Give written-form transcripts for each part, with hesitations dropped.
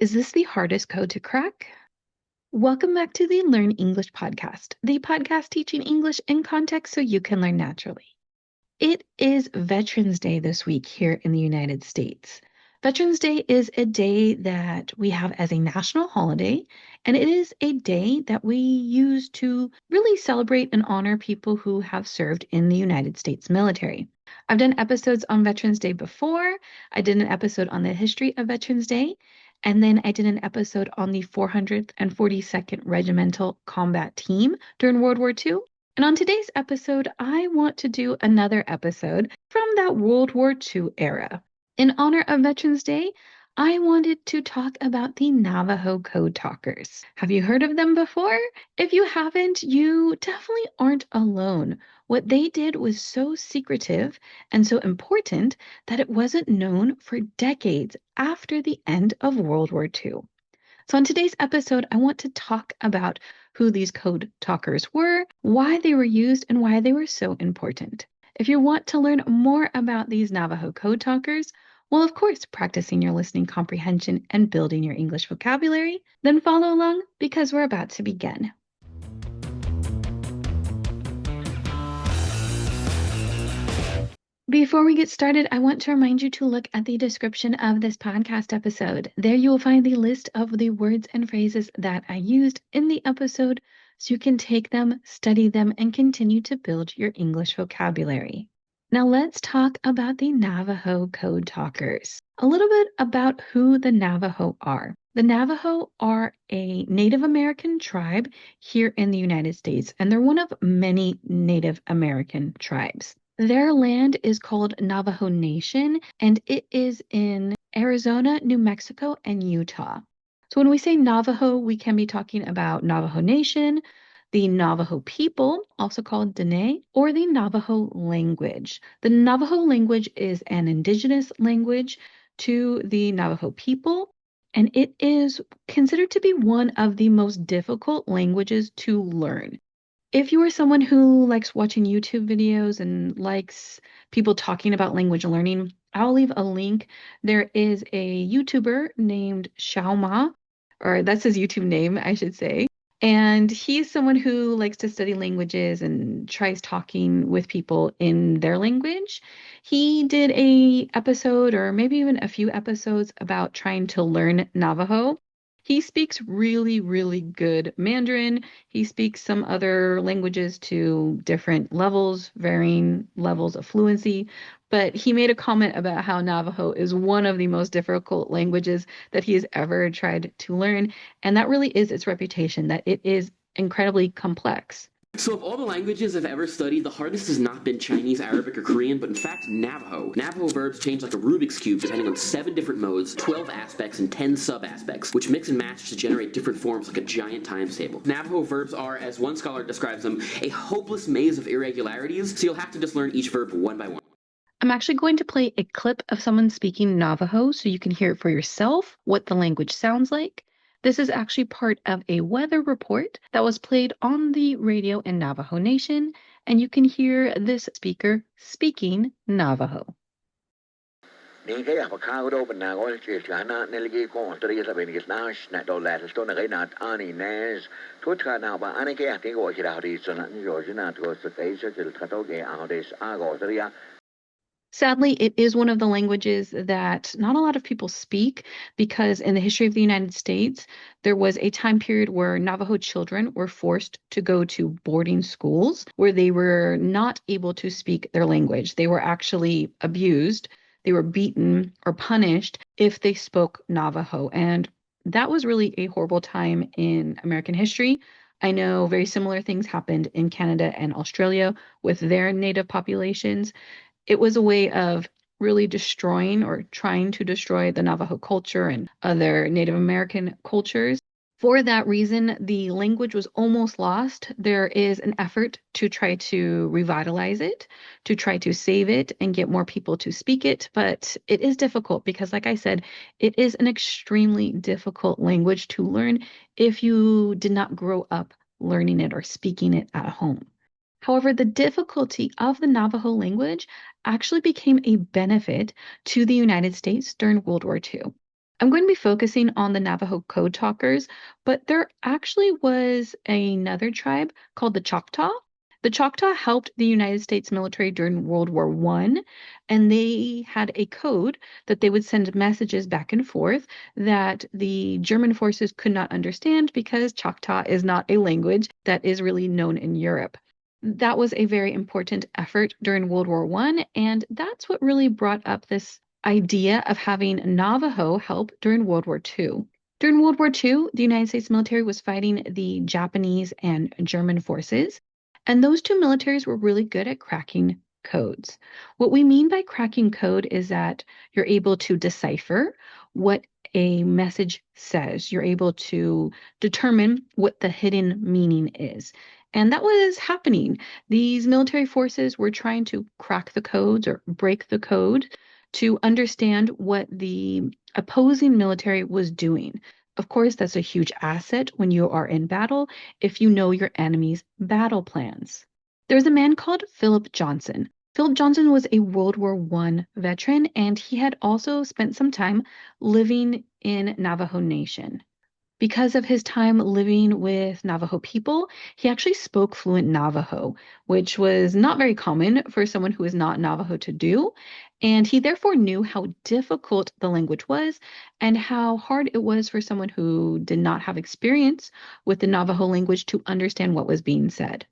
Is this the hardest code to crack? Welcome back to the Learn English podcast, the podcast teaching English in context so you can learn naturally. It is Veterans Day this week here in the United States. Veterans Day is a day that we have as a national holiday, and it is a day that we use to really celebrate and honor people who have served in the United States military. I've done episodes on Veterans Day before. I did an episode on the history of Veterans Day, and then I did an episode on the 442nd Regimental Combat Team during World War II. And on today's episode, I want to do another episode from that World War II era. In honor of Veterans Day, I wanted to talk about the Navajo Code Talkers. Have you heard of them before? If you haven't, you definitely aren't alone. What they did was so secretive and so important that it wasn't known for decades after the end of World War II. So on today's episode, I want to talk about who these code talkers were, why they were used, and why they were so important. If you want to learn more about these Navajo code talkers, well, of course, practicing your listening comprehension and building your English vocabulary, then follow along because we're about to begin. Before we get started, I want to remind you to look at the description of this podcast episode. There you will find the list of the words and phrases that I used in the episode so you can take them, study them, and continue to build your English vocabulary. Now let's talk about the Navajo Code Talkers. A little bit about who the Navajo are. The Navajo are a Native American tribe here in the United States, and they're one of many Native American tribes. Their land is called Navajo Nation, and it is in Arizona, New Mexico, and Utah. So when we say Navajo, we can be talking about Navajo Nation, the Navajo people, also called Dene, or the Navajo language. The Navajo language is an indigenous language to the Navajo people, and it is considered to be one of the most difficult languages to learn. If you are someone who likes watching YouTube videos and likes people talking about language learning, I'll leave a link. There is a YouTuber named Xiaoma, or that's his YouTube name, I should say. And he's someone who likes to study languages and tries talking with people in their language. He did a episode, or maybe even a few episodes, about trying to learn Navajo. He speaks really, really good Mandarin. He speaks some other languages to different levels, varying levels of fluency. But he made a comment about how Navajo is one of the most difficult languages that he has ever tried to learn. And that really is its reputation, that it is incredibly complex. So of all the languages I've ever studied, the hardest has not been Chinese, Arabic, or Korean, but in fact Navajo. Navajo verbs change like a Rubik's Cube depending on 7 different modes, 12 aspects, and 10 sub-aspects, which mix and match to generate different forms like a giant times table. Navajo verbs are, as one scholar describes them, a hopeless maze of irregularities, so you'll have to just learn each verb one by one. I'm actually going to play a clip of someone speaking Navajo so you can hear it for yourself what the language sounds like. This is actually part of a weather report that was played on the radio in Navajo Nation, and you can hear this speaker speaking Navajo. Sadly, it is one of the languages that not a lot of people speak because in the history of the United States, there was a time period where Navajo children were forced to go to boarding schools where they were not able to speak their language. They were actually abused. They were beaten or punished if they spoke Navajo. And that was really a horrible time in American history. I know very similar things happened in Canada and Australia with their native populations. It was a way of really destroying or trying to destroy the Navajo culture and other Native American cultures. For that reason, the language was almost lost. There is an effort to try to revitalize it, to try to save it and get more people to speak it. But it is difficult because, like I said, it is an extremely difficult language to learn if you did not grow up learning it or speaking it at home. However, the difficulty of the Navajo language actually became a benefit to the United States during World War II. I'm going to be focusing on the Navajo Code Talkers, but there actually was another tribe called the Choctaw. The Choctaw helped the United States military during World War I, and they had a code that they would send messages back and forth that the German forces could not understand because Choctaw is not a language that is really known in Europe. That was a very important effort during World War I, and that's what really brought up this idea of having Navajo help during World War II. During World War II, the United States military was fighting the Japanese and German forces, and those two militaries were really good at cracking codes. What we mean by cracking code is that you're able to decipher what a message says. You're able to determine what the hidden meaning is. And that was happening. These military forces were trying to crack the codes or break the code to understand what the opposing military was doing. Of course, that's a huge asset when you are in battle if you know your enemy's battle plans. There's a man called Philip Johnson. Philip Johnson was a World War I veteran, and he had also spent some time living in Navajo Nation. Because of his time living with Navajo people, he actually spoke fluent Navajo, which was not very common for someone who is not Navajo to do. And he therefore knew how difficult the language was and how hard it was for someone who did not have experience with the Navajo language to understand what was being said.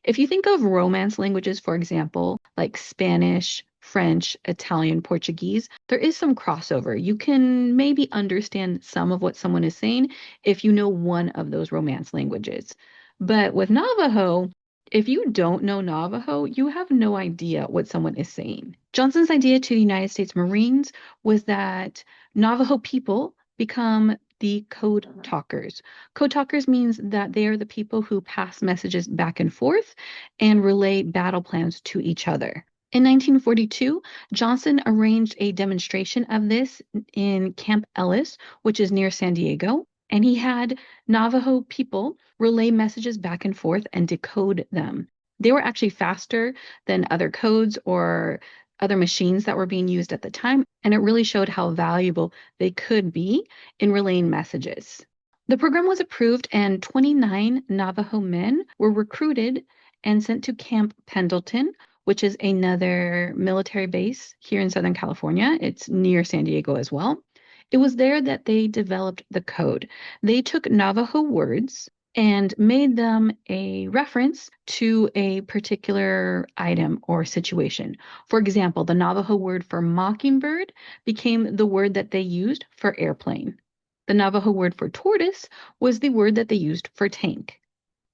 If you think of Romance languages, for example, like Spanish, French, Italian, Portuguese, there is some crossover. You can maybe understand some of what someone is saying if you know one of those Romance languages. But with Navajo, if you don't know Navajo, you have no idea what someone is saying. Johnson's idea to the United States Marines was that Navajo people become the code talkers. Code talkers means that they are the people who pass messages back and forth and relay battle plans to each other. In 1942, Johnson arranged a demonstration of this in Camp Ellis, which is near San Diego, and he had Navajo people relay messages back and forth and decode them. They were actually faster than other codes or other machines that were being used at the time, and it really showed how valuable they could be in relaying messages. The program was approved, and 29 Navajo men were recruited and sent to Camp Pendleton, which is another military base here in Southern California. It's near San Diego as well. It was there that they developed the code. They took Navajo words and made them a reference to a particular item or situation. For example, the Navajo word for mockingbird became the word that they used for airplane. The Navajo word for tortoise was the word that they used for tank.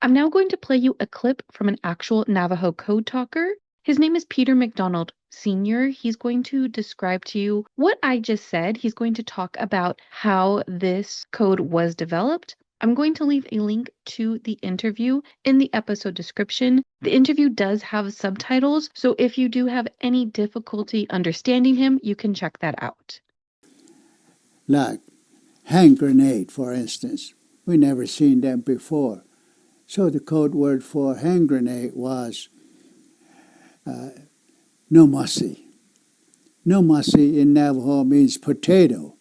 I'm now going to play you a clip from an actual Navajo code talker. His name is Peter McDonald Sr. He's going to describe to you what I just said. He's going to talk about how this code was developed. I'm going to leave a link to the interview in the episode description. The interview does have subtitles, so if you do have any difficulty understanding him, you can check that out. Like hand grenade, for instance. We never seen them before. So the code word for hand grenade was no mercy. No mercy in Navajo means potato.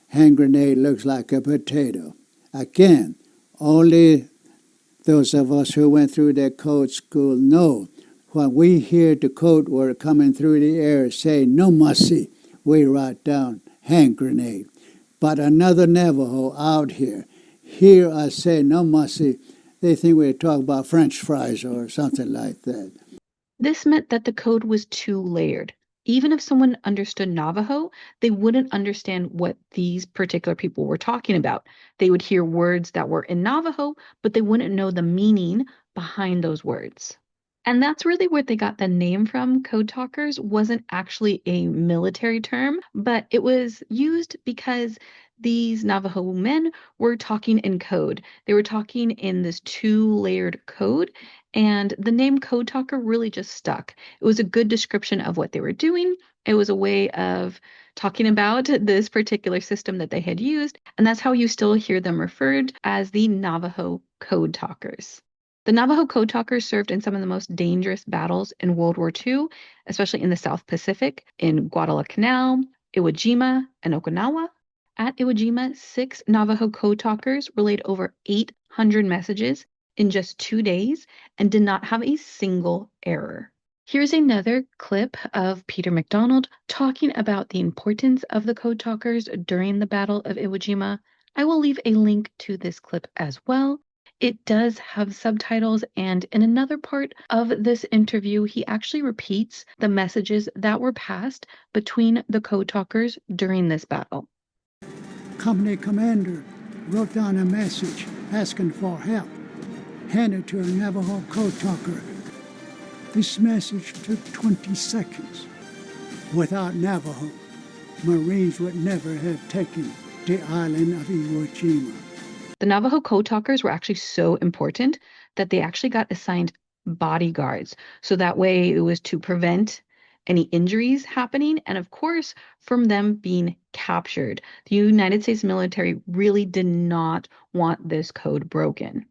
Hand grenade looks like a potato. Again, only those of us who went through that code school know when we hear the code word coming through the air say no mercy, we write down hand grenade. But another Navajo out here, hear us say no mercy, they think we're talking about French fries or something like that. This meant that the code was two-layered. Even if someone understood Navajo, they wouldn't understand what these particular people were talking about. They would hear words that were in Navajo, but they wouldn't know the meaning behind those words. And that's really where they got the name from. Code talkers wasn't actually a military term, but it was used because these Navajo men were talking in code. They were talking in this two-layered code, and the name Code Talker really just stuck. It was a good description of what they were doing. It was a way of talking about this particular system that they had used, and that's how you still hear them referred as the Navajo Code Talkers. The Navajo Code Talkers served in some of the most dangerous battles in World War II, especially in the South Pacific, in Guadalcanal, Iwo Jima, and Okinawa. At Iwo Jima, 6 Navajo Code Talkers relayed over 800 messages in just 2 days and did not have a single error. Here's another clip of Peter McDonald talking about the importance of the Code Talkers during the Battle of Iwo Jima. I will leave a link to this clip as well. It does have subtitles, and in another part of this interview, he actually repeats the messages that were passed between the Code Talkers during this battle. Company commander wrote down a message asking for help, handed to a Navajo Code Talker. This message took 20 seconds. Without Navajo, Marines would never have taken the island of Iwo Jima. The Navajo Code Talkers were actually so important that they actually got assigned bodyguards. So that way it was to prevent any injuries happening, and of course, from them being captured. The United States military really did not want this code broken.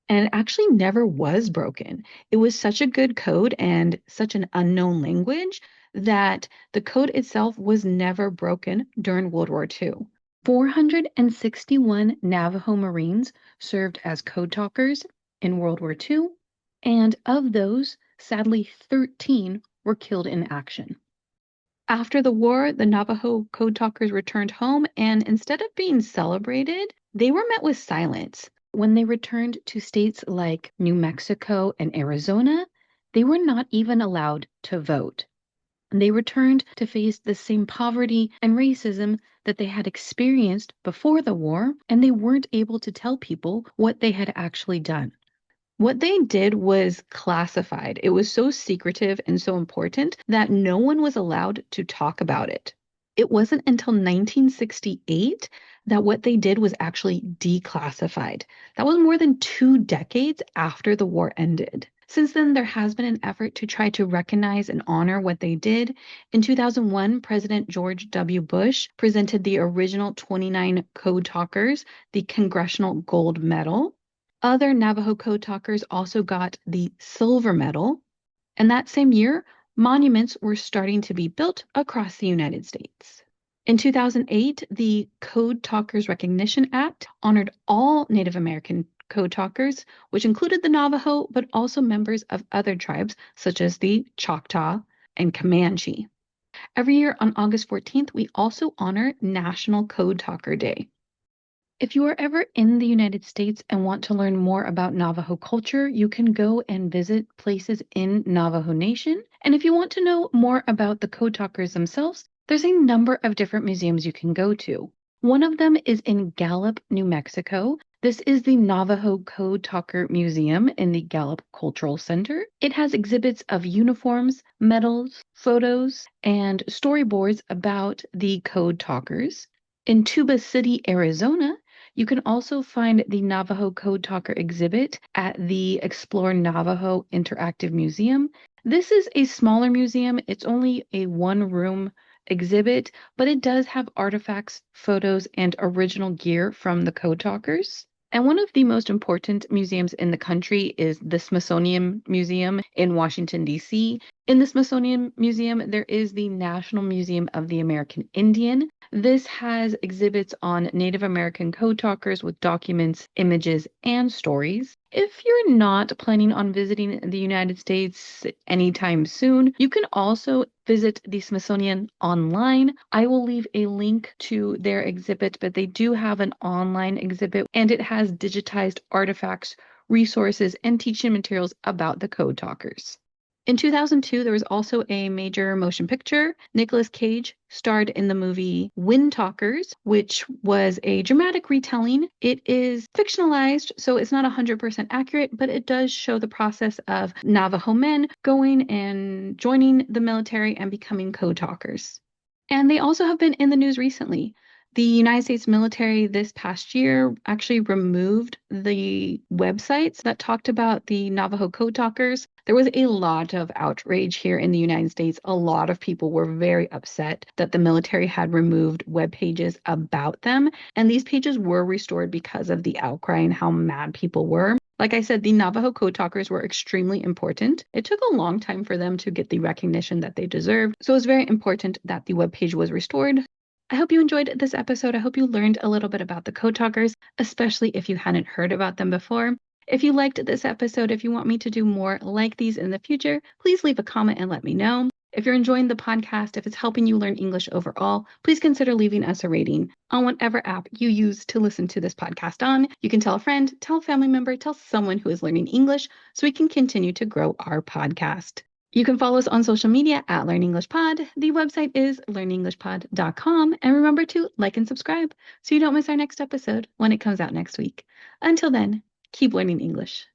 And it actually never was broken. It was such a good code and such an unknown language that the code itself was never broken during World War II. 461 Navajo Marines served as code talkers in World War II, and of those, sadly, 13 were killed in action. After the war, the Navajo Code Talkers returned home, and instead of being celebrated, they were met with silence. When they returned to states like New Mexico and Arizona, they were not even allowed to vote. They returned to face the same poverty and racism that they had experienced before the war, and they weren't able to tell people what they had actually done. What they did was classified. It was so secretive and so important that no one was allowed to talk about it. It wasn't until 1968 that what they did was actually declassified. That was more than 2 decades after the war ended. Since then, there has been an effort to try to recognize and honor what they did. In 2001, President George W. Bush presented the original 29 Code Talkers the Congressional Gold Medal. Other Navajo Code Talkers also got the Silver Medal. And that same year, monuments were starting to be built across the United States. In 2008, the Code Talkers Recognition Act honored all Native American Code Talkers, which included the Navajo, but also members of other tribes such as the Choctaw and Comanche. Every year on August 14th, we also honor National Code Talker Day. If you are ever in the United States and want to learn more about Navajo culture, you can go and visit places in Navajo Nation. And if you want to know more about the Code Talkers themselves, there's a number of different museums you can go to. One of them is in Gallup, New Mexico. This is the Navajo Code Talker Museum in the Gallup Cultural Center. It has exhibits of uniforms, medals, photos, and storyboards about the Code Talkers. In Tuba City, Arizona, you can also find the Navajo Code Talker exhibit at the Explore Navajo Interactive Museum. This is a smaller museum. It's only a one-room exhibit, but it does have artifacts, photos, and original gear from the Code Talkers. And one of the most important museums in the country is the Smithsonian Museum in Washington, D.C. In the Smithsonian Museum, there is the National Museum of the American Indian. This has exhibits on Native American Code Talkers with documents, images, and stories. If you're not planning on visiting the United States anytime soon, you can also visit the Smithsonian online. I will leave a link to their exhibit, but they do have an online exhibit, and it has digitized artifacts, resources, and teaching materials about the Code Talkers. In 2002, there was also a major motion picture. Nicolas Cage starred in the movie Wind Talkers, which was a dramatic retelling. It is fictionalized, so it's not 100% accurate, but it does show the process of Navajo men going and joining the military and becoming Code Talkers. And they also have been in the news recently. The United States military this past year actually removed the websites that talked about the Navajo Code Talkers. There was a lot of outrage here in the United States. A lot of people were very upset that the military had removed web pages about them. And these pages were restored because of the outcry and how mad people were. Like I said, the Navajo Code Talkers were extremely important. It took a long time for them to get the recognition that they deserved. So it was very important that the webpage was restored. I hope you enjoyed this episode. I hope you learned a little bit about the Code Talkers, especially if you hadn't heard about them before. If you liked this episode, if you want me to do more like these in the future, please leave a comment and let me know. If you're enjoying the podcast, if it's helping you learn English overall, please consider leaving us a rating on whatever app you use to listen to this podcast on. You can tell a friend, tell a family member, tell someone who is learning English so we can continue to grow our podcast. You can follow us on social media at Learn English Pod. The website is learnenglishpod.com. And remember to like and subscribe so you don't miss our next episode when it comes out next week. Until then, keep learning English.